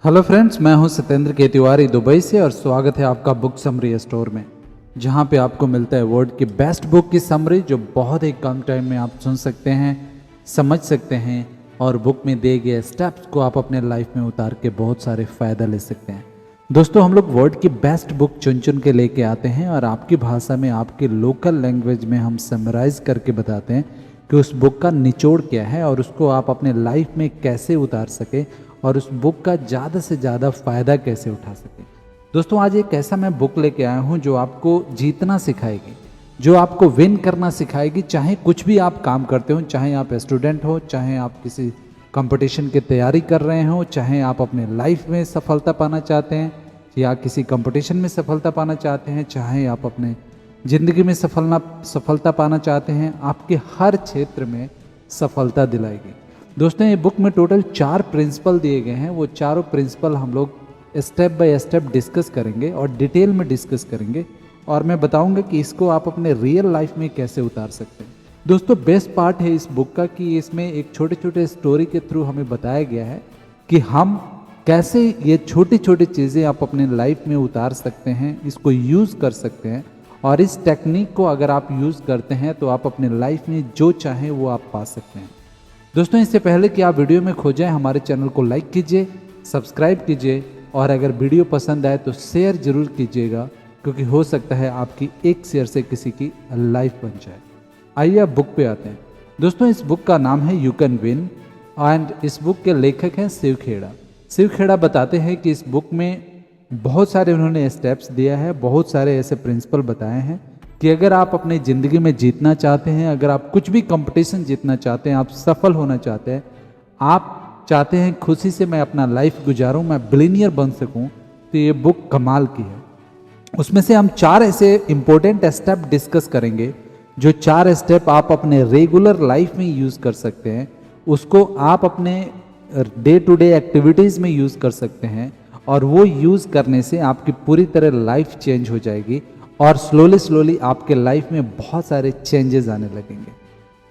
Hello friends, मैं हूं सत्येंद्र के तिवारी दुबई से और स्वागत है आपका बुक समरी स्टोर में, जहां पे आपको मिलता है वर्ल्ड की बेस्ट बुक की समरी जो बहुत ही कम टाइम में आप सुन सकते हैं, समझ सकते हैं और बुक में दिए गए स्टेप्स को आप अपने लाइफ में उतार के बहुत सारे फ़ायदा ले सकते हैं। दोस्तों, हम लोग वर्ल्ड की बेस्ट बुक चुन चुन के लेके आते हैं और आपकी भाषा में, आपके लोकल लैंग्वेज में हम समराइज़ करके बताते हैं कि उस बुक का निचोड़ क्या है और उसको आप अपने लाइफ में कैसे उतार सके और उस बुक का ज़्यादा से ज़्यादा फ़ायदा कैसे उठा सके। दोस्तों, आज एक ऐसा मैं बुक लेके आया हूँ जो आपको जीतना सिखाएगी, जो आपको विन करना सिखाएगी। चाहे कुछ भी आप काम करते हो, चाहे आप स्टूडेंट हो, चाहे आप किसी कंपटीशन की तैयारी कर रहे हो, चाहे आप अपने लाइफ में सफलता पाना चाहते हैं या किसी कंपटीशन में सफलता पाना चाहते हैं, चाहे आप अपने ज़िंदगी में सफलता पाना चाहते हैं, आपके हर क्षेत्र में सफलता दिलाएगी। दोस्तों, ये बुक में टोटल 4 प्रिंसिपल दिए गए हैं। वो चारों प्रिंसिपल हम लोग स्टेप बाय स्टेप डिस्कस करेंगे और डिटेल में डिस्कस करेंगे और मैं बताऊंगा कि इसको आप अपने रियल लाइफ में कैसे उतार सकते हैं। दोस्तों, बेस्ट पार्ट है इस बुक का कि इसमें एक छोटे छोटे स्टोरी के थ्रू हमें बताया गया है कि हम कैसे ये छोटी छोटी चीज़ें आप अपने लाइफ में उतार सकते हैं, इसको यूज़ कर सकते हैं और इस टेक्निक को अगर आप यूज़ करते हैं तो आप अपने लाइफ में जो चाहें वो आप पा सकते हैं। दोस्तों, इससे पहले कि आप वीडियो में खो जाएं, हमारे चैनल को लाइक कीजिए, सब्सक्राइब कीजिए और अगर वीडियो पसंद आए तो शेयर जरूर कीजिएगा, क्योंकि हो सकता है आपकी एक शेयर से किसी की लाइफ बन जाए। आइए अब बुक पे आते हैं। दोस्तों, इस बुक का नाम है यू कैन विन एंड इस बुक के लेखक हैं शिव खेड़ा। शिव खेड़ा बताते हैं कि इस बुक में बहुत सारे उन्होंने स्टेप्स दिया है, बहुत सारे ऐसे प्रिंसिपल बताए हैं कि अगर आप अपनी ज़िंदगी में जीतना चाहते हैं, अगर आप कुछ भी कंपटीशन जीतना चाहते हैं, आप सफल होना चाहते हैं, आप चाहते हैं खुशी से मैं अपना लाइफ गुजारूं, मैं बिलियनियर बन सकूं, तो ये बुक कमाल की है। उसमें से हम 4 ऐसे इंपॉर्टेंट स्टेप डिस्कस करेंगे, जो 4 स्टेप आप अपने रेगुलर लाइफ में यूज़ कर सकते हैं, उसको आप अपने डे टू डे एक्टिविटीज़ में यूज़ कर सकते हैं और वो यूज़ करने से आपकी पूरी तरह लाइफ चेंज हो जाएगी और स्लोली आपके लाइफ में बहुत सारे चेंजेस आने लगेंगे।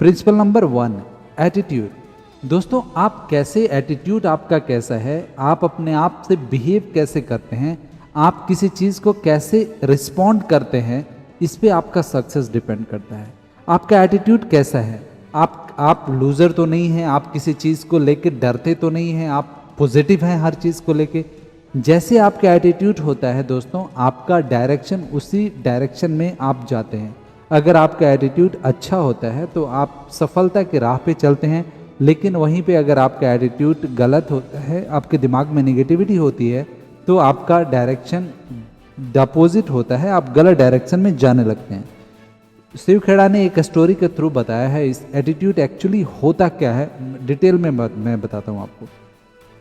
Principle number 1, attitude. दोस्तों, आप कैसे, एटीट्यूड आपका कैसा है, आप अपने आप से बिहेव कैसे करते हैं, आप किसी चीज़ को कैसे रिस्पॉन्ड करते हैं, इस पे आपका सक्सेस डिपेंड करता है। आपका एटीट्यूड कैसा है, आप लूज़र तो नहीं हैं, आप किसी चीज़ को लेके डरते तो नहीं हैं, आप पॉजिटिव हैं हर चीज़ को लेके। जैसे आपका एटीट्यूड होता है दोस्तों, आपका डायरेक्शन उसी डायरेक्शन में आप जाते हैं। अगर आपका एटीट्यूड अच्छा होता है तो आप सफलता की राह पे चलते हैं, लेकिन वहीं पे अगर आपका एटीट्यूड गलत होता है, आपके दिमाग में नेगेटिविटी होती है, तो आपका डायरेक्शन अपोजिट होता है, आप गलत डायरेक्शन में जाने लगते हैं। शिव खेड़ा ने एक स्टोरी के थ्रू बताया है इस एटीट्यूड एक्चुअली होता क्या है, डिटेल में मैं बताता हूँ आपको।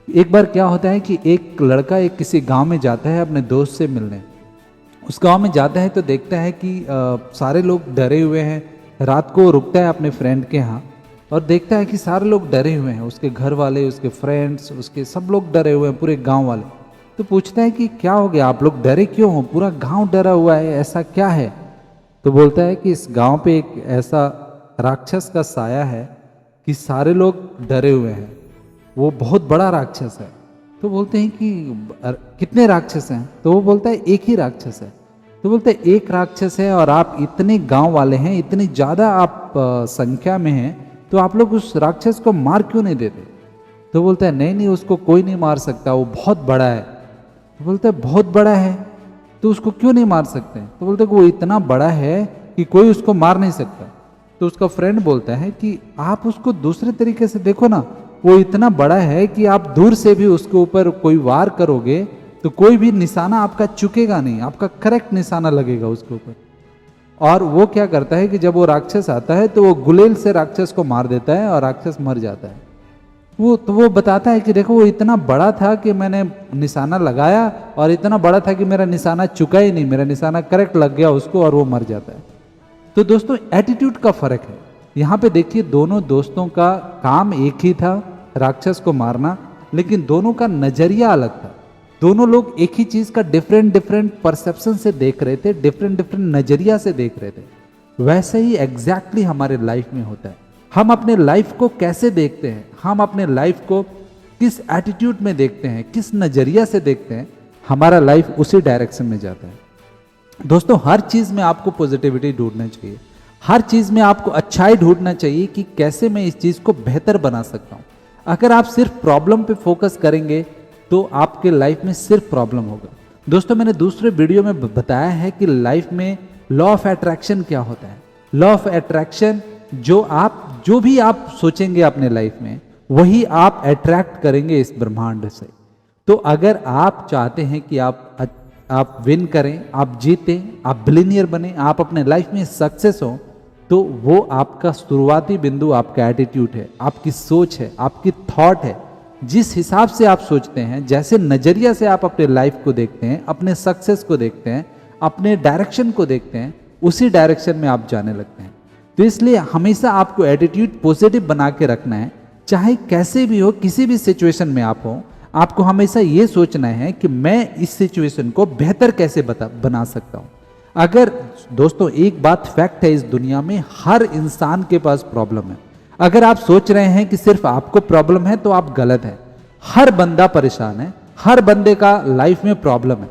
एक बार क्या होता है कि एक लड़का एक किसी गांव में जाता है अपने दोस्त से मिलने। उस गांव में जाता है तो देखता है कि सारे लोग डरे हुए हैं। रात को रुकता है अपने फ्रेंड के यहाँ और देखता है कि सारे लोग डरे हुए हैं, उसके घर वाले, उसके फ्रेंड्स, उसके सब लोग डरे हुए हैं, पूरे गांव वाले। तो पूछता है कि क्या हो गया, आप लोग डरे क्यों हो, पूरा गाँव डरा हुआ है, ऐसा क्या है। तो बोलता है कि इस गाँव पे एक ऐसा राक्षस का साया है कि सारे लोग डरे हुए हैं, वो बहुत बड़ा राक्षस है। तो बोलते हैं कि कितने राक्षस हैं, तो वो बोलता है एक ही राक्षस है। तो बोलते हैं एक राक्षस है और आप इतने गांव वाले हैं, इतनी ज़्यादा आप संख्या में हैं, तो आप लोग उस राक्षस को मार क्यों नहीं देते। तो बोलता है नहीं, उसको कोई नहीं मार सकता, वो बहुत बड़ा है। तो बोलता है बहुत बड़ा है तो उसको क्यों नहीं मार सकते। तो बोलते हैं वो इतना बड़ा है कि कोई उसको मार नहीं सकता। तो उसका फ्रेंड बोलता है कि आप उसको दूसरे तरीके से देखो ना, वो इतना बड़ा है कि आप दूर से भी उसके ऊपर कोई वार करोगे तो कोई भी निशाना आपका चुकेगा नहीं, आपका करेक्ट निशाना लगेगा उसके ऊपर। और वो क्या करता है कि जब वो राक्षस आता है तो वो गुलेल से राक्षस को मार देता है और राक्षस मर जाता है। वो बताता है कि देखो वो इतना बड़ा था कि मैंने निशाना लगाया और इतना बड़ा था कि मेरा निशाना चुका ही नहीं, मेरा निशाना करेक्ट लग गया उसको और वो मर जाता है। तो दोस्तों, एटीट्यूड का फर्क है। यहाँ पे देखिए, दोनों दोस्तों का काम एक ही था, राक्षस को मारना, लेकिन दोनों का नजरिया अलग था। दोनों लोग एक ही चीज का डिफरेंट परसेप्शन से देख रहे थे, डिफरेंट नजरिया से देख रहे थे। वैसे ही एग्जैक्टली हमारे लाइफ में होता है। हम अपने लाइफ को कैसे देखते हैं, हम अपने लाइफ को किस एटीट्यूड में देखते हैं, किस नजरिया से देखते हैं, हमारा लाइफ उसी डायरेक्शन में जाता है। दोस्तों, हर चीज में आपको पॉजिटिविटी ढूंढना चाहिए, हर चीज में आपको अच्छाई ढूंढना चाहिए कि कैसे मैं इस चीज को बेहतर बना सकता हूं। अगर आप सिर्फ प्रॉब्लम पे फोकस करेंगे तो आपके लाइफ में सिर्फ प्रॉब्लम होगा। दोस्तों, मैंने दूसरे वीडियो में बताया है कि लाइफ में लॉ ऑफ अट्रैक्शन क्या होता है। लॉ ऑफ अट्रैक्शन, जो भी आप सोचेंगे अपने लाइफ में, वही आप अट्रैक्ट करेंगे इस ब्रह्मांड से। तो अगर आप चाहते हैं कि आप विन करें, आप जीतें, आप बिलियनियर बने, आप अपने लाइफ में सक्सेस हो, तो वो आपका शुरुआती बिंदु आपका एटीट्यूड है, आपकी सोच है, आपकी थॉट है। जिस हिसाब से आप सोचते हैं, जैसे नजरिया से आप अपने लाइफ को देखते हैं, अपने सक्सेस को देखते हैं, अपने डायरेक्शन को देखते हैं, उसी डायरेक्शन में आप जाने लगते हैं। तो इसलिए हमेशा आपको एटीट्यूड पॉजिटिव बना के रखना है। चाहे कैसे भी हो, किसी भी सिचुएशन में आप हो, आपको हमेशा ये सोचना है कि मैं इस सिचुएशन को बेहतर कैसे बना सकता हूं। अगर दोस्तों, एक बात फैक्ट है, इस दुनिया में हर इंसान के पास प्रॉब्लम है। अगर आप सोच रहे हैं कि सिर्फ आपको प्रॉब्लम है तो आप गलत है। हर बंदा परेशान है, हर बंदे का लाइफ में प्रॉब्लम है,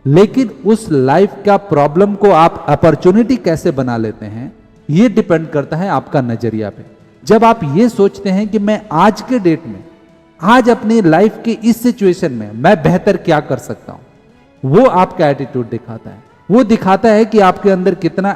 लेकिन उस लाइफ का प्रॉब्लम को आप अपॉर्चुनिटी कैसे बना लेते हैं, ये डिपेंड करता है आपका नजरिया पे। जब आप ये सोचते हैं कि मैं आज के डेट में, आज अपनी लाइफ के इस सिचुएशन में मैं बेहतर क्या कर सकता हूं, वो आपका एटीट्यूड दिखाता है। वो दिखाता है कि आपके अंदर कितना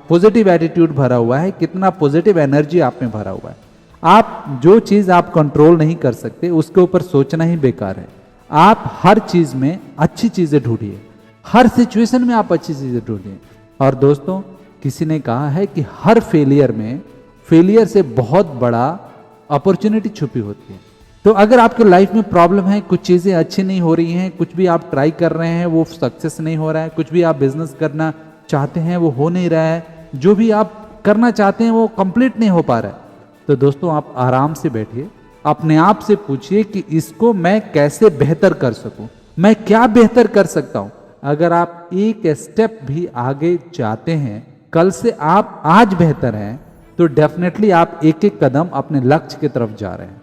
पॉजिटिव एटीट्यूड भरा हुआ है, कितना पॉजिटिव एनर्जी आप में भरा हुआ है। आप जो चीज आप कंट्रोल नहीं कर सकते, उसके ऊपर सोचना ही बेकार है। आप हर चीज में अच्छी चीजें ढूंढिए, हर सिचुएशन में आप अच्छी चीजें ढूंढिए। और दोस्तों, किसी ने कहा है कि हर फेलियर से बहुत बड़ा अपॉर्चुनिटी छुपी होती है। तो अगर आपके लाइफ में प्रॉब्लम है, कुछ चीज़ें अच्छी नहीं हो रही हैं, कुछ भी आप ट्राई कर रहे हैं वो सक्सेस नहीं हो रहा है, कुछ भी आप बिजनेस करना चाहते हैं वो हो नहीं रहा है, जो भी आप करना चाहते हैं वो कंप्लीट नहीं हो पा रहा है, तो दोस्तों आप आराम से बैठिए, अपने आप से पूछिए कि इसको मैं कैसे बेहतर कर सकूं, मैं क्या बेहतर कर सकता हूं। अगर आप एक स्टेप भी आगे जाते हैं, कल से आप आज बेहतर हैं, तो डेफिनेटली आप एक एक कदम अपने लक्ष्य की तरफ जा रहे हैं।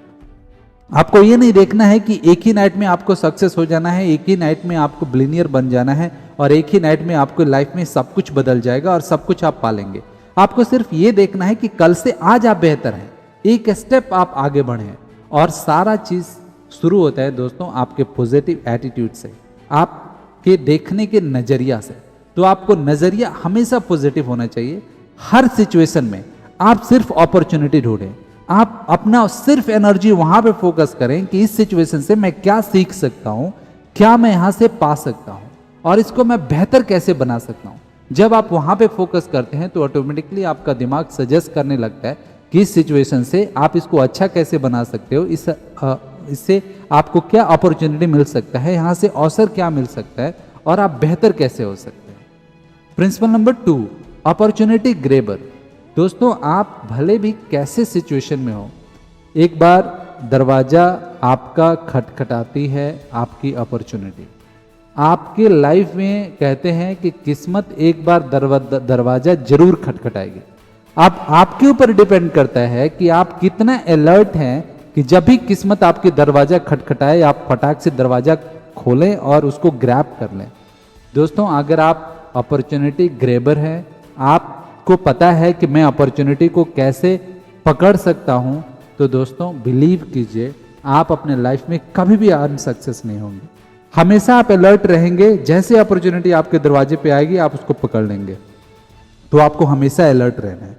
आपको ये नहीं देखना है कि एक ही नाइट में आपको सक्सेस हो जाना है, एक ही नाइट में आपको बिलियनियर बन जाना है और एक ही नाइट में आपको लाइफ में सब कुछ बदल जाएगा और सब कुछ आप पालेंगे। आपको सिर्फ ये देखना है कि कल से आज आप बेहतर हैं, एक स्टेप आप आगे बढ़े। और सारा चीज शुरू होता है दोस्तों आपके पॉजिटिव एटीट्यूड से, आपके देखने के नजरिया से। तो आपको नजरिया हमेशा पॉजिटिव होना चाहिए। हर सिचुएशन में आप सिर्फ अपॉर्चुनिटी ढूंढें, आप अपना सिर्फ एनर्जी वहां पे फोकस करें कि इस सिचुएशन से मैं क्या सीख सकता हूं, क्या मैं यहां से पा सकता हूं और इसको मैं बेहतर कैसे बना सकता हूं। जब आप वहां पे फोकस करते हैं तो ऑटोमेटिकली आपका दिमाग सजेस्ट करने लगता है कि इस सिचुएशन से आप इसको अच्छा कैसे बना सकते हो, इससे आपको क्या अपॉर्चुनिटी मिल सकता है, यहां से अवसर क्या मिल सकता है और आप बेहतर कैसे हो सकते हैं। Principle number 2, opportunity grabber. दोस्तों, आप भले भी कैसे सिचुएशन में हो, एक बार दरवाजा आपका खटखटाती है आपकी अपॉर्चुनिटी। आपके लाइफ में कहते हैं कि किस्मत एक बार दरवाजा जरूर खटखटाएगी। अब आपके ऊपर डिपेंड करता है कि आप कितना अलर्ट हैं कि जब भी किस्मत आपके दरवाजा खटखटाए आप फटाक से दरवाजा खोलें और उसको ग्रैब कर लें। दोस्तों, अगर आप अपॉर्चुनिटी ग्रैबर हैं, आपको पता है कि मैं अपॉर्चुनिटी को कैसे पकड़ सकता हूं, तो दोस्तों बिलीव कीजिए आप अपने लाइफ में कभी भी अनसक्सेस नहीं होंगे। हमेशा आप अलर्ट रहेंगे, जैसे अपॉर्चुनिटी आपके दरवाजे पे आएगी आप उसको पकड़ लेंगे। तो आपको हमेशा अलर्ट रहना है।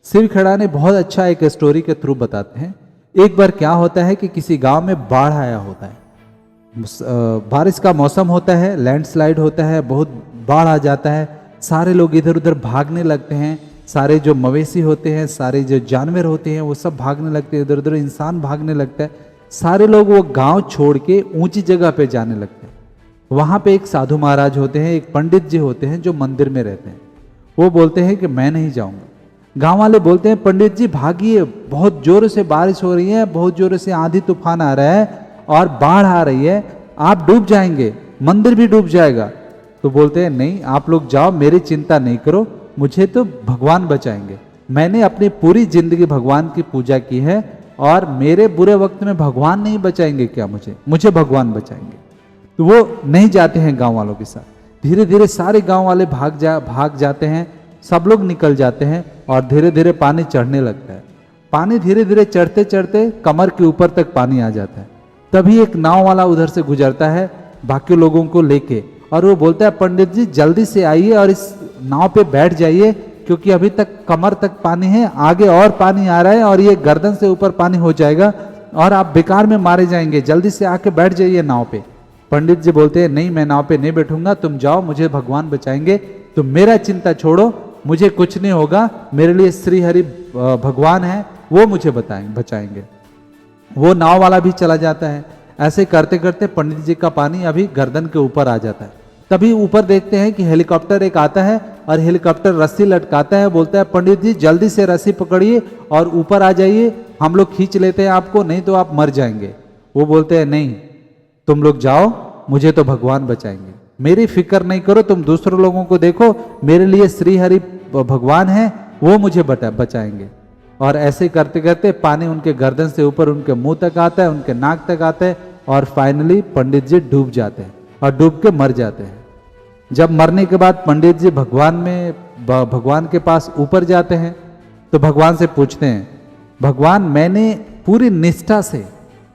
शिव खेड़ा ने बहुत अच्छा एक स्टोरी के थ्रू बताते हैं। एक बार क्या होता है कि किसी गांव में बाढ़ आया होता है, बारिश का मौसम होता है, लैंडस्लाइड होता है, बहुत बाढ़ आ जाता है, सारे लोग इधर उधर भागने लगते हैं, सारे जो मवेशी होते हैं, सारे जो जानवर होते हैं वो सब भागने लगते हैं, इधर उधर इंसान भागने लगता है, सारे लोग वो गांव छोड़ के ऊंची जगह पे जाने लगते हैं। वहां पे एक साधु महाराज होते हैं, एक पंडित जी होते हैं जो मंदिर में रहते हैं। वो बोलते हैं कि मैं नहीं जाऊंगा। गांव वाले बोलते हैं पंडित जी भागिए, बहुत जोर से बारिश हो रही है, बहुत जोर से आंधी तूफान आ रहा है और बाढ़ आ रही है, आप डूब जाएंगे, मंदिर भी डूब जाएगा। तो बोलते हैं नहीं, आप लोग जाओ, मेरी चिंता नहीं करो, मुझे तो भगवान बचाएंगे। मैंने अपनी पूरी जिंदगी भगवान की पूजा की है और मेरे बुरे वक्त में भगवान नहीं बचाएंगे क्या? मुझे भगवान बचाएंगे। तो वो नहीं जाते हैं गांव वालों के साथ। धीरे धीरे सारे गांव वाले भाग जाते हैं, सब लोग निकल जाते हैं और धीरे धीरे पानी चढ़ने लगता है। पानी धीरे धीरे चढ़ते चढ़ते कमर के ऊपर तक पानी आ जाता है। तभी एक नाव वाला उधर से गुजरता है बाकी लोगों को लेके, और वो बोलता है पंडित जी जल्दी से आइए और इस नाव पे बैठ जाइए, क्योंकि अभी तक कमर तक पानी है, आगे और पानी आ रहा है और ये गर्दन से ऊपर पानी हो जाएगा और आप बेकार में मारे जाएंगे, जल्दी से आके बैठ जाइए नाव पे। पंडित जी बोलते हैं नहीं, मैं नाव पे नहीं बैठूंगा, तुम जाओ, मुझे भगवान बचाएंगे, तुम मेरा चिंता छोड़ो, मुझे कुछ नहीं होगा, मेरे लिए श्री हरि भगवान है, वो मुझे बचाएंगे। वो नाव वाला भी चला जाता है। ऐसे करते करते पंडित जी का पानी अभी गर्दन के ऊपर आ जाता है। तभी ऊपर देखते हैं कि हेलीकॉप्टर एक आता है और हेलीकॉप्टर रस्सी लटकाता है, बोलता है पंडित जी जल्दी से रस्सी पकड़िए और ऊपर आ जाइए, हम लोग खींच लेते हैं आपको, नहीं तो आप मर जाएंगे। वो बोलते हैं नहीं, तुम लोग जाओ, मुझे तो भगवान बचाएंगे, मेरी फिक्र नहीं करो, तुम दूसरे लोगों को देखो, मेरे लिए श्री हरि भगवान है, वो मुझे बचाएंगे। और ऐसे करते करते पानी उनके गर्दन से ऊपर उनके मुंह तक आता है, उनके नाक तक आता है और फाइनली पंडित जी डूब जाते हैं और डूब के मर जाते हैं। जब मरने के बाद पंडित जी भगवान के पास ऊपर जाते हैं तो भगवान से पूछते हैं, भगवान मैंने पूरी निष्ठा से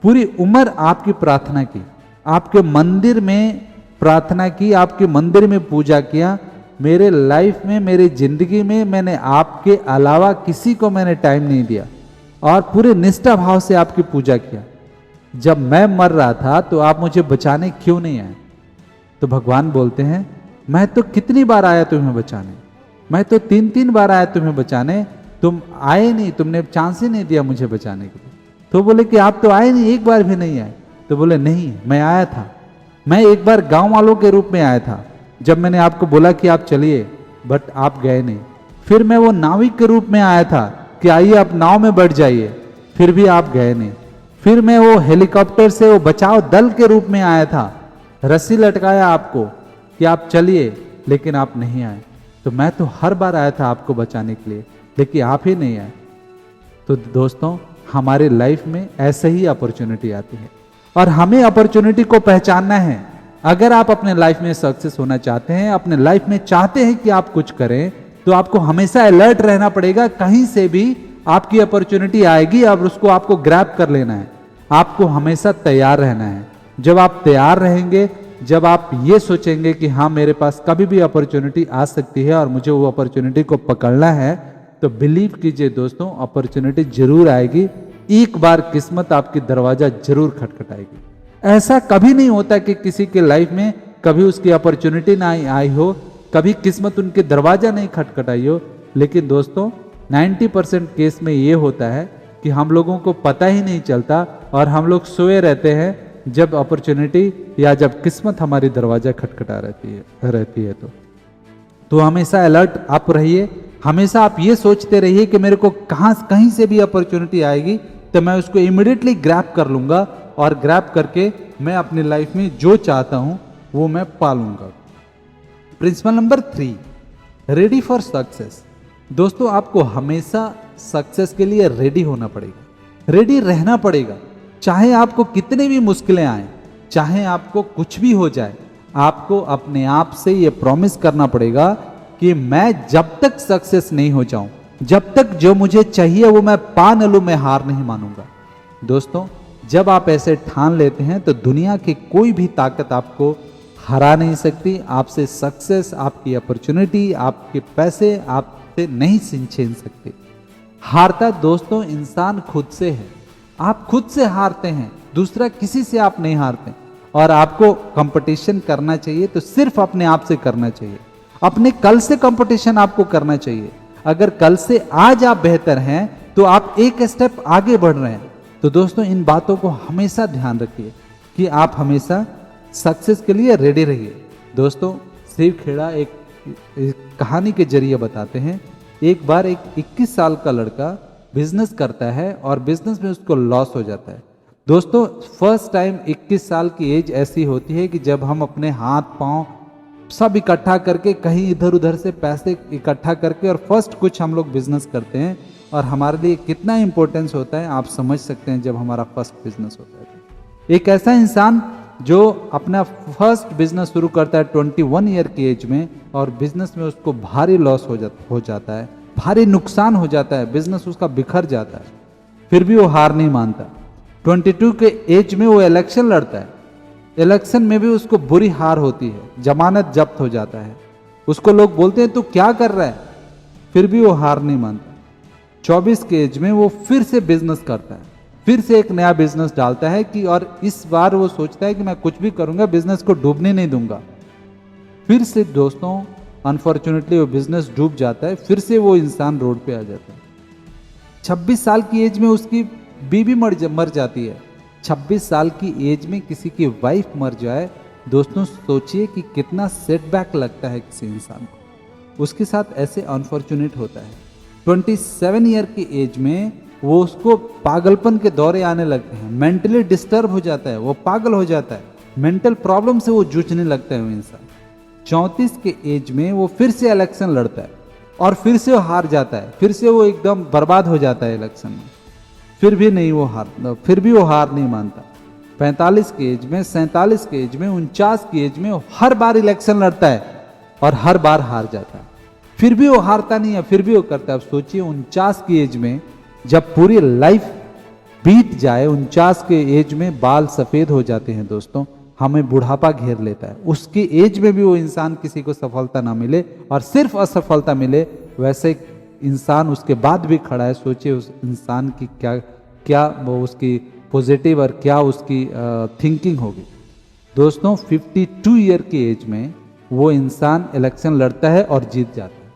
पूरी उम्र आपकी प्रार्थना की, आपके मंदिर में प्रार्थना की, आपके मंदिर में पूजा किया, मेरे लाइफ में, मेरी जिंदगी में मैंने आपके अलावा किसी को मैंने टाइम नहीं दिया और पूरे निष्ठा भाव से आपकी पूजा किया। जब मैं मर रहा था तो आप मुझे बचाने क्यों नहीं आए? तो भगवान बोलते हैं मैं तो कितनी बार आया तुम्हें बचाने, मैं तो 3 बार आया तुम्हें बचाने, तुम आए नहीं, तुमने चांस ही नहीं दिया मुझे बचाने के लिए। तो बोले कि आप तो आए नहीं, एक बार भी नहीं आए। तो बोले नहीं, मैं आया था, मैं एक बार गांव वालों के रूप में आया था, जब मैंने आपको बोला कि आप चलिए, बट आप गए नहीं। फिर मैं वो नाविक के रूप में आया था कि आइए आप नाव में बैठ जाइए, फिर भी आप गए नहीं। फिर मैं वो हेलीकॉप्टर से वो बचाव दल के रूप में आया था, रस्सी लटकाया आपको कि आप चलिए, लेकिन आप नहीं आए। तो मैं तो हर बार आया था आपको बचाने के लिए, लेकिन आप ही नहीं आए। तो दोस्तों हमारे लाइफ में ऐसे ही अपॉर्चुनिटी आती है और हमें अपॉर्चुनिटी को पहचानना है। अगर आप अपने लाइफ में सक्सेस होना चाहते हैं, अपने लाइफ में चाहते हैं कि आप कुछ करें, तो आपको हमेशा अलर्ट रहना पड़ेगा। कहीं से भी आपकी अपॉर्चुनिटी आएगी और उसको आपको ग्रैब कर लेना है। आपको हमेशा तैयार रहना है। जब आप तैयार रहेंगे, जब आप ये सोचेंगे कि हाँ मेरे पास कभी भी अपॉर्चुनिटी आ सकती है और मुझे वो अपॉर्चुनिटी को पकड़ना है, तो बिलीव कीजिए दोस्तों अपॉर्चुनिटी जरूर आएगी। एक बार किस्मत आपकी दरवाजा जरूर खटखटाएगी। ऐसा कभी नहीं होता कि किसी के लाइफ में कभी उसकी अपॉर्चुनिटी ना आई हो, कभी किस्मत उनके दरवाजा नहीं खटखटाई हो। लेकिन दोस्तों 90% केस में ये होता है कि हम लोगों को पता ही नहीं चलता और हम लोग सोए रहते हैं जब अपॉर्चुनिटी या जब किस्मत हमारी दरवाजा खटखटा रहती है। तो हमेशा अलर्ट आप रहिए। हमेशा आप ये सोचते रहिए कि मेरे को कहीं से भी अपॉर्चुनिटी आएगी तो मैं उसको इमिडिएटली ग्रैब कर लूंगा और ग्रैब करके मैं अपनी लाइफ में जो चाहता हूं वो मैं पालूंगा। Principle number 3, ready for success. दोस्तों आपको हमेशा सक्सेस के लिए रेडी होना पड़ेगा, रेडी रहना पड़ेगा। चाहे आपको कितने भी मुश्किलें आए, चाहे आपको कुछ भी हो जाए, आपको अपने आप से ये प्रॉमिस करना पड़ेगा कि मैं जब तक सक्सेस नहीं हो जाऊं, जब तक जो मुझे चाहिए वो मैं पा न लूं, मैं हार नहीं मानूंगा। दोस्तों जब आप ऐसे ठान लेते हैं तो दुनिया की कोई भी ताकत आपको हरा नहीं सकती। आपसे सक्सेस, आपकी अपॉर्चुनिटी, आपके पैसे आपसे नहीं छीन सकते। हारता दोस्तों इंसान खुद से है। आप खुद से हारते हैं, दूसरा किसी से आप नहीं हारते। और आपको कंपटीशन करना चाहिए तो सिर्फ अपने आप से करना चाहिए। अपने कल से कंपटीशन आपको करना चाहिए। अगर कल से आज आप बेहतर हैं तो आप एक स्टेप आगे बढ़ रहे हैं। तो दोस्तों इन बातों को हमेशा ध्यान रखिए कि आप हमेशा सक्सेस के लिए रेडी रहिए। दोस्तों शिव खेड़ा एक कहानी के जरिए बताते हैं। एक बार एक 21 साल का लड़का बिजनेस करता है और बिजनेस में उसको लॉस हो जाता है। दोस्तों फर्स्ट टाइम 21 साल की एज ऐसी होती है कि जब हम अपने हाथ पांव सब इकट्ठा करके, कहीं इधर उधर से पैसे इकट्ठा करके और फर्स्ट कुछ हम लोग बिजनेस करते हैं और हमारे लिए कितना इंपॉर्टेंस होता है आप समझ सकते हैं जब हमारा फर्स्ट बिजनेस होता है। एक ऐसा इंसान जो अपना फर्स्ट बिजनेस शुरू करता है 21 ईयर की एज में, और बिजनेस में उसको भारी लॉस हो जाता है, भारी नुकसान हो जाता है, बिजनेस उसका बिखर जाता है, फिर भी वो हार नहीं मानता। 22 के एज में वो इलेक्शन लड़ता है, इलेक्शन में भी उसको बुरी हार होती है, जमानत जब्त हो जाता है, उसको लोग बोलते हैं तू क्या कर रहा है, फिर भी वो हार नहीं मानता। 24 के एज में वो फिर से बिजनेस करता है, फिर से एक नया बिजनेस डालता है कि, और इस बार वो सोचता है कि मैं कुछ भी करूंगा बिजनेस को डूबने नहीं दूंगा। फिर से दोस्तों अनफॉर्चुनेटली वो बिजनेस डूब जाता है, फिर से वो इंसान रोड पे आ जाता है। 26 साल की एज में उसकी बीवी मर जाती है। 26 साल की एज में किसी की वाइफ मर जाए, दोस्तों सोचिए कि कितना सेटबैक लगता है किसी इंसान को, उसके साथ ऐसे अनफॉर्चुनेट होता है। 27 ईयर की एज में वो उसको पागलपन के दौरे आने लगते हैं, मेंटली डिस्टर्ब हो जाता है, वो पागल हो जाता है, मेंटल प्रॉब्लम से वो जूझने लगता है वो इंसान। 34 के एज में वो फिर से इलेक्शन लड़ता है और फिर से वो हार जाता है, फिर से वो एकदम बर्बाद हो जाता है इलेक्शन में, फिर भी वो हार नहीं मानता। 45 के एज में, 47 के एज में, 49 की एज में हर बार इलेक्शन लड़ता है और हर बार हार जाता है, फिर भी वो हारता नहीं है, फिर भी वो करता है। अब सोचिए 49 की एज में जब पूरी लाइफ बीत जाए, 49 के एज में बाल सफेद हो जाते हैं दोस्तों, हमें बुढ़ापा घेर लेता है, उसकी एज में भी वो इंसान किसी को सफलता ना मिले और सिर्फ असफलता मिले, वैसे इंसान उसके बाद भी खड़ा है। सोचिए उस इंसान की क्या वो उसकी पॉजिटिव और क्या उसकी थिंकिंग होगी। दोस्तों 52 ईयर की एज में वो इंसान इलेक्शन लड़ता है और जीत जाता है,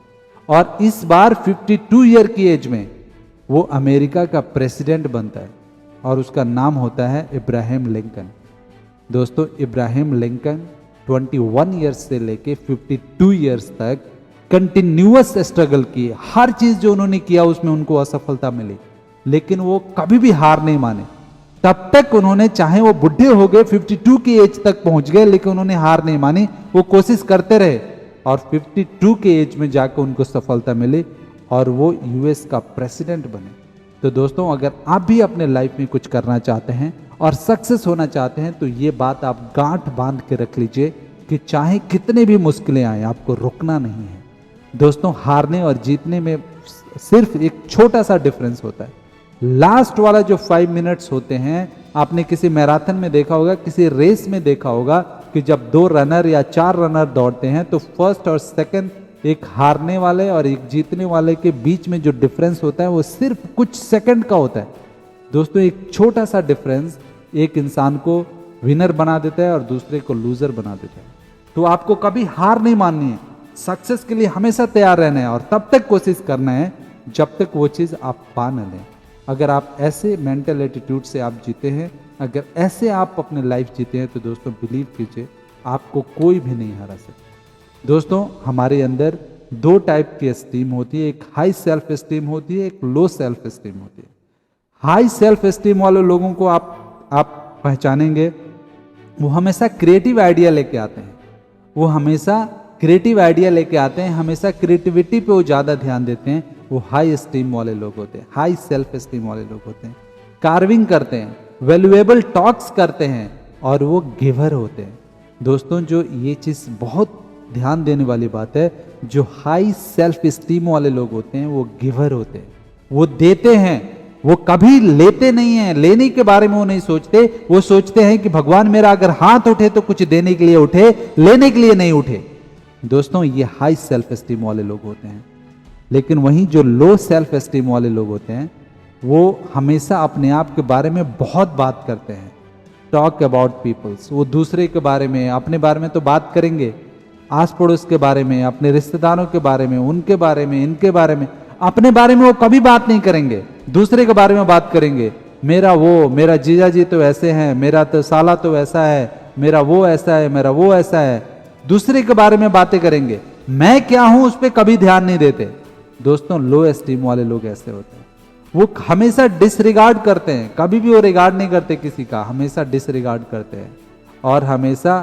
और इस बार 52 ईयर की एज में वो अमेरिका का प्रेसिडेंट बनता है और उसका नाम होता है इब्राहिम लिंकन। दोस्तों इब्राहिम लिंकन 21 ईयर्स से लेके 52 ईयर्स तक कंटिन्यूअस स्ट्रगल किए, हर चीज जो उन्होंने किया उसमें उनको असफलता मिली, लेकिन वो कभी भी हार नहीं माने। तब तक उन्होंने, चाहे वो बुढ़े हो गए, 52 की एज तक पहुंच गए, लेकिन उन्होंने हार नहीं मानी, वो कोशिश करते रहे और 52 के एज में जाकर उनको सफलता मिली और वो यूएस का प्रेसिडेंट बने। तो दोस्तों अगर आप भी अपने लाइफ में कुछ करना चाहते हैं और सक्सेस होना चाहते हैं तो ये बात आप गांठ बांध के रख लीजिए कि चाहे कितने भी मुश्किलें आए, आपको रुकना नहीं है। दोस्तों हारने और जीतने में सिर्फ एक छोटा सा डिफरेंस होता है, लास्ट वाला जो 5 मिनट्स होते हैं। आपने किसी मैराथन में देखा होगा, किसी रेस में देखा होगा कि जब 2 रनर या 4 रनर दौड़ते हैं तो फर्स्ट और सेकंड, एक हारने वाले और एक जीतने वाले के बीच में जो डिफरेंस होता है वो सिर्फ कुछ सेकंड का होता है। दोस्तों एक छोटा सा डिफरेंस एक इंसान को विनर बना देता है और दूसरे को लूजर बना देता है। तो आपको कभी हार नहीं माननी है, सक्सेस के लिए हमेशा तैयार रहना है और तब तक कोशिश करना है जब तक वो चीज़ आप पा न लें। अगर आप ऐसे मेंटल एटीट्यूड से आप जीते हैं, अगर ऐसे आप अपने लाइफ जीते हैं, तो दोस्तों बिलीव कीजिए आपको कोई भी नहीं हरा सकता। दोस्तों हमारे अंदर 2 टाइप की एस्टीम होती है, एक हाई सेल्फ एस्टीम होती है, एक लो सेल्फ एस्टीम होती है। हाई सेल्फ एस्टीम वाले लोगों को आप पहचानेंगे, वो हमेशा क्रिएटिव आइडिया लेके आते हैं, वो हमेशा क्रिएटिव आइडिया लेके आते हैं, हमेशा क्रिएटिविटी पे वो ज़्यादा ध्यान देते हैं। वो हाई एस्टीम वाले लोग होते हैं, हाई सेल्फ एस्टीम वाले लोग होते हैं, कार्विंग करते हैं, वैल्यूएबल टॉक्स करते हैं और वो गिवर होते हैं। दोस्तों जो ये चीज़ बहुत ध्यान देने वाली बात है, जो हाई सेल्फ एस्टीम वाले लोग होते हैं वो गिवर होते हैं, वो देते हैं, वो कभी लेते नहीं हैं। लेने के बारे में वो नहीं सोचते, वो सोचते हैं कि भगवान मेरा अगर हाथ उठे तो कुछ देने के लिए उठे, लेने के लिए नहीं उठे। दोस्तों ये हाई सेल्फ एस्टीम वाले लोग होते हैं। लेकिन वहीं जो लो सेल्फ एस्टीम वाले लोग होते हैं वो हमेशा अपने आप के बारे में बहुत बात करते हैं, टॉक अबाउट पीपल्स। वो दूसरे के बारे में, अपने बारे में तो बात करेंगे, आस पड़ोस के बारे में, अपने रिश्तेदारों के बारे में, उनके बारे में, इनके बारे में, अपने बारे में वो कभी बात नहीं करेंगे, दूसरे के बारे में बात करेंगे। मेरा जीजा जी तो ऐसे हैं, मेरा तो साला तो ऐसा है, मेरा वो ऐसा है, मेरा वो ऐसा है, दूसरे के बारे में बातें करेंगे। मैं क्या हूं उस पर कभी ध्यान नहीं देते। दोस्तों लो एस्टीम वाले लोग ऐसे होते हैं, वो हमेशा डिसरिगार्ड करते हैं, कभी भी वो रिगार्ड नहीं करते किसी का, हमेशा डिसरिगार्ड करते हैं और हमेशा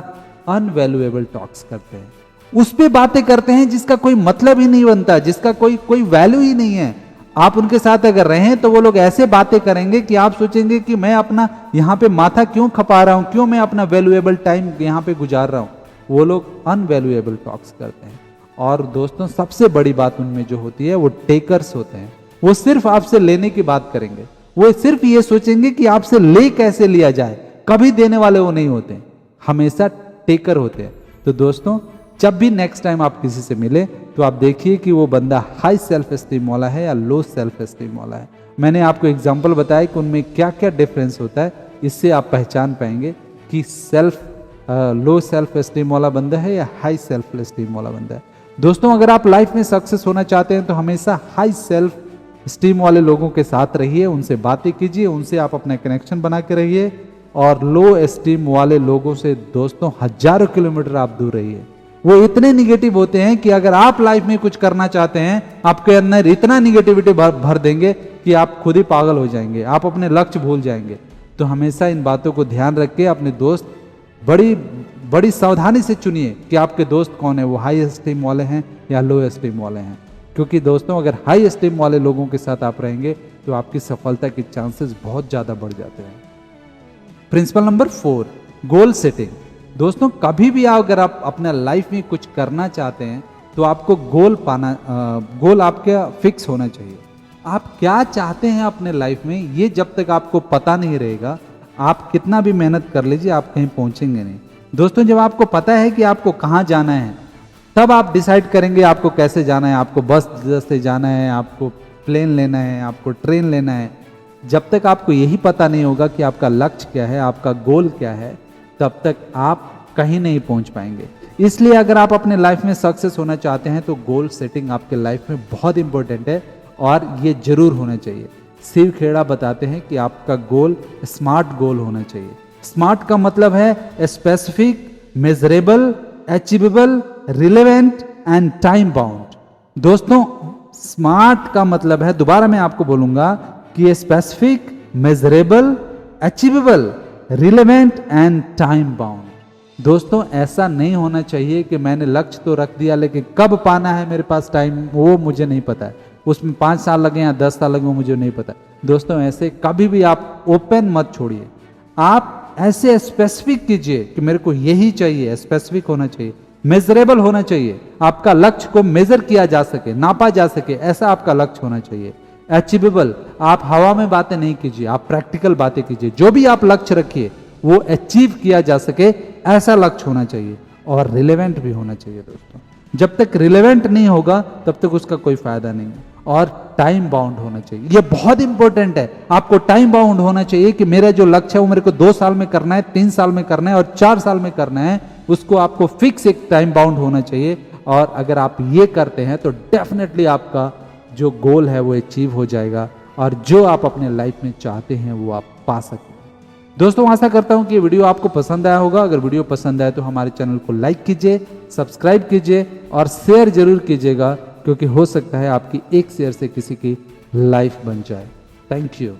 अनवैल्यूएबल टॉक्स करते हैं, उस पे बातें करते हैं जिसका कोई मतलब ही नहीं बनता, जिसका कोई वैल्यू ही नहीं है। आप उनके साथ अगर रहें तो वो लोग ऐसे बातें करेंगे कि आप सोचेंगे कि मैं अपना यहाँ पे माथा क्यों खपा रहा हूँ, क्यों मैं अपना वैल्यूएबल टाइम यहाँ पे गुजार रहा हूँ। वो लोग अनवैल्यूएबल टॉक्स करते हैं। और दोस्तों सबसे बड़ी बात उनमें जो होती है वो टेकर्स होते हैं। वो सिर्फ आपसे लेने की बात करेंगे, वो सिर्फ ये सोचेंगे कि आपसे ले कैसे लिया जाए, कभी देने वाले वो नहीं होते, हमेशा टेकर होते हैं। तो दोस्तों जब भी नेक्स्ट टाइम आप किसी से मिले तो आप देखिए कि वो बंदा हाई सेल्फ एस्टीम वाला है या लो सेल्फ एस्टीम वाला है। मैंने आपको एग्जांपल बताया कि उनमें क्या क्या डिफरेंस होता है, इससे आप पहचान पाएंगे कि लो सेल्फ एस्टीम वाला बंदा है या हाई सेल्फ एस्टीम वाला बंदा है। दोस्तों अगर आप लाइफ में सक्सेस होना चाहते हैं तो हमेशा हाई सेल्फ एस्टीम वाले लोगों के साथ रहिए, उनसे बातें कीजिए, उनसे आप अपना कनेक्शन बना के रहिए। और लो एस्टीम वाले लोगों से दोस्तों हजारों किलोमीटर आप दूर रहिए। वो इतने निगेटिव होते हैं कि अगर आप लाइफ में कुछ करना चाहते हैं, आपके अंदर इतना निगेटिविटी भर देंगे कि आप खुद ही पागल हो जाएंगे, आप अपने लक्ष्य भूल जाएंगे। तो हमेशा इन बातों को ध्यान रख के अपने दोस्त बड़ी सावधानी से चुनिए कि आपके दोस्त कौन है, वो हाई एस्टीम वाले हैं या लो एस्टीम वाले हैं। क्योंकि दोस्तों अगर हाई एस्टीम वाले लोगों के साथ आप रहेंगे तो आपकी सफलता के चांसेस बहुत ज्यादा बढ़ जाते हैं। Principle number 4, goal setting. दोस्तों कभी भी अगर आप अपने लाइफ में कुछ करना चाहते हैं तो आपको गोल आपका फिक्स होना चाहिए। आप क्या चाहते हैं अपने लाइफ में, ये जब तक आपको पता नहीं रहेगा, आप कितना भी मेहनत कर लीजिए आप कहीं पहुंचेंगे नहीं। दोस्तों जब आपको पता है कि आपको कहाँ जाना है तब आप डिसाइड करेंगे आपको कैसे जाना है, आपको बस से जाना है, आपको प्लेन लेना है, आपको ट्रेन लेना है। जब तक आपको यही पता नहीं होगा कि आपका लक्ष्य क्या है, आपका गोल क्या है, तब तक आप कहीं नहीं पहुंच पाएंगे। इसलिए अगर आप अपने लाइफ में सक्सेस होना चाहते हैं तो गोल सेटिंग आपके लाइफ में बहुत इंपॉर्टेंट है और ये जरूर होना चाहिए। शिव खेड़ा बताते हैं कि आपका गोल स्मार्ट गोल होना चाहिए। स्मार्ट का मतलब है specific, measurable, achievable, relevant and time bound. दोस्तों स्मार्ट का मतलब है, दोबारा मैं आपको बोलूंगा कि specific, measurable, achievable, relevant and time bound. दोस्तों ऐसा नहीं होना चाहिए कि मैंने लक्ष्य तो रख दिया लेकिन कब पाना है मेरे पास टाइम वो मुझे नहीं पता है, उसमें 5 साल लगे या 10 साल लगे वो मुझे नहीं पता। दोस्तों ऐसे कभी भी आप ओपन मत छोड़िए, आप ऐसे स्पेसिफिक कीजिए कि मेरे को यही चाहिए। स्पेसिफिक होना चाहिए, मेजरेबल होना चाहिए, आपका लक्ष्य को मेजर किया जा सके, नापा जा सके, ऐसा आपका लक्ष्य होना चाहिए। अचीवेबल, आप हवा में बातें नहीं कीजिए, आप प्रैक्टिकल बातें कीजिए। जो भी आप लक्ष्य रखिए वो अचीव किया जा सके, ऐसा लक्ष्य होना चाहिए। और रिलेवेंट भी होना चाहिए। दोस्तों जब तक रिलेवेंट नहीं होगा तब तक उसका कोई फायदा नहीं है। और टाइम बाउंड होना चाहिए, ये बहुत इंपॉर्टेंट है। आपको टाइम बाउंड होना चाहिए कि मेरा जो लक्ष्य है वो मेरे को 2 साल में करना है, 3 साल में करना है और 4 साल में करना है, उसको आपको फिक्स एक टाइम बाउंड होना चाहिए। और अगर आप ये करते हैं तो डेफिनेटली आपका जो गोल है वो अचीव हो जाएगा और जो आप अपने लाइफ में चाहते हैं वो आप पा सकते हैं। दोस्तों आशा करता हूं कि ये वीडियो आपको पसंद आया होगा। अगर वीडियो पसंद आए तो हमारे चैनल को लाइक कीजिए, सब्सक्राइब कीजिए और शेयर जरूर कीजिएगा, क्योंकि हो सकता है आपकी एक शेयर से किसी की लाइफ बन जाए। Thank you.